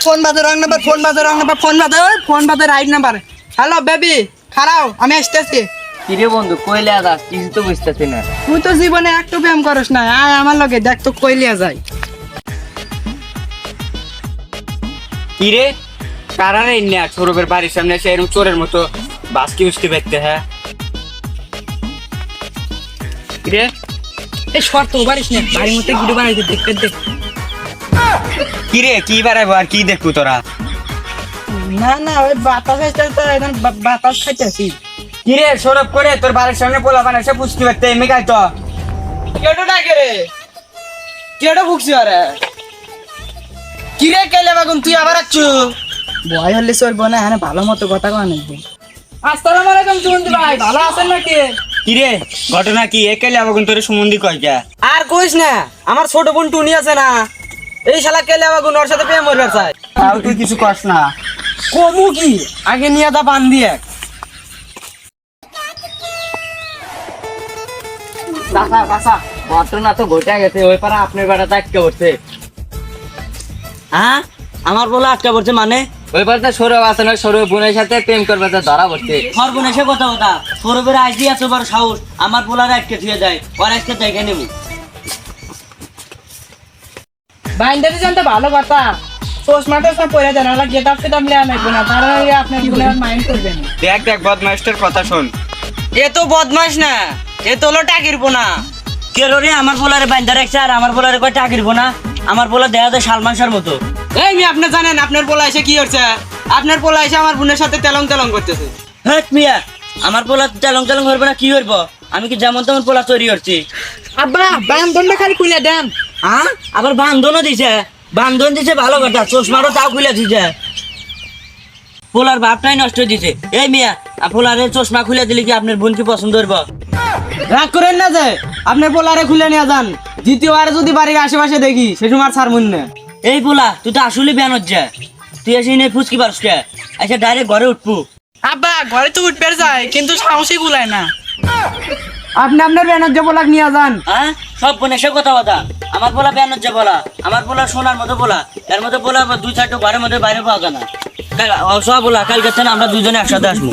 Phone বাজে wrong number, phone বাজে right number. Hello baby, খারাও, আমি আসতেছি। কিরে বন্ধু কইলে আদাস কিছু তো বুঝতেছি না। তুই তো জীবনে একটু প্রেম করিস না, আয় আমার লগে দেখ তো কইলিয়া যায়। কিরে কারারে না সৌরভের বাড়ির সামনে এসে এরকম চোরের মতো বাসকি উসকি বেচতে। হ্যাঁ কিরে এই শর্ত পারিস না, বাড়ির মধ্যে ভিডিও বানাইতে দেখতে দেখ। কিরে কি বাড়াইবো আর কি দেখবো তোরা? না না, ওই বাতাস আসতে তো এখন বাতাস খাইতেছি। কিরে সৌরভ করে তোর বাড়ির সামনে পোলা বানাইছে পুষকি বেচতে এমনি গাই তো কেটো ডাকে রে, কেটো ভুগছি আরে। কিরে কেলে বাগুন তুই আবার আচ্ছু? ভয় হলে চলবো না, হ্যাঁ ভালো মতো কথা কওয়া নাকি। আসসালামু আলাইকুম সুমন্দি ভাই, ভালো আছেন নাকি? কিরে ঘটনা কি একালে আবার তোর সম্বন্ধী কয় কে? আর কইস না, আমার ছোট বোন টুনি আছে না, এই শালা কেলে বাগুন ওর সাথে প্রেম করবে চাই। তাও তুই কিছু কস না। কমু কি, আগে নিয়ে যা বান দিয়ে। কাঁচা কাঁচা ঘটনা তো ঘটে গেছে, ওই পারা আপনার বেড়াটা আটকে পড়ছে। হ্যাঁ আমার বলে আটকা পড়ছে মানে? ওই পারে সৌরভ আছে না, সৌরভ বোনের সাথে প্রেম করবে তো ধরা পড়ছে। সর্বন এসে কথা কথা সৌরভের আইডি এত বড় সাহস, আমার বলার আটকে থুয়ে যায়, ওর আজকে দেখে নেব। বাইন্ডারে জানতে ভালো কথা, চশমাটা সব পরে যান, ওরা গেট আপ সেটাপ লিয়া নাইবো না, তারা আপনার বলে মাইন্ড করবেন। দেখ দেখ বদমাইস্টের কথা শোন। এ তো বদমাশ না, এ তো হলো টাকিরবো না। কে রে আমার বলারে বাইন্দা রাখছে আর আমার বলারে কয় টাকিরবো না? আমার বলা দেখা যায় সালমান মতো। এই মি আপনি জানেন আপনার পোলা এসে কি হচ্ছে? আপনার পোলা এসে আমার বোনের সাথে তেলং তেলং করতেছে। হ্যাঁ মিয়া, আমার পোলা তেলং তেলং করবে না কি করবো? আমি কি যেমন তেমন পোলা তৈরি করছি? আব্বা বান্ধনটা খালি খুলে দেন। হ্যাঁ আবার বান্ধনও দিছে, বান্ধন দিছে ভালো কথা, চশমারও তাও খুলে দিছে। পোলার ভাবটাই নষ্ট দিছে। এই মিয়া, পোলারের চশমা খুলে দিলে কি আপনার বোন কি পছন্দ করবো? রাগ করেন না যে আপনার পোলারে খুলে নিয়ে যান, দ্বিতীয়বারে যদি বাড়ির আশেপাশে দেখি সে তোমার ছাড় মন না। এই পোলা তুই তো আসলে বেন হচ্ছে, তুই এসে নিয়ে ফুচকি পারস কে? আচ্ছা ডাইরেক্ট ঘরে উঠবো। আব্বা ঘরে তো উঠবে যায়, কিন্তু সাহসই কুলায় না। আপনি আপনার ব্যানার্জে পোলাক নিয়ে যান। হ্যাঁ সব বোন এসে কথা কথা, আমার পোলা ব্যানার্জে বলা, আমার পোলা সোনার মতো বলা, এর মধ্যে পোলা দুই চারটে ঘরের মধ্যে বাইরে পাওয়া যায় না। সব বলা কালকে আমরা দুজনে একসাথে আসবো।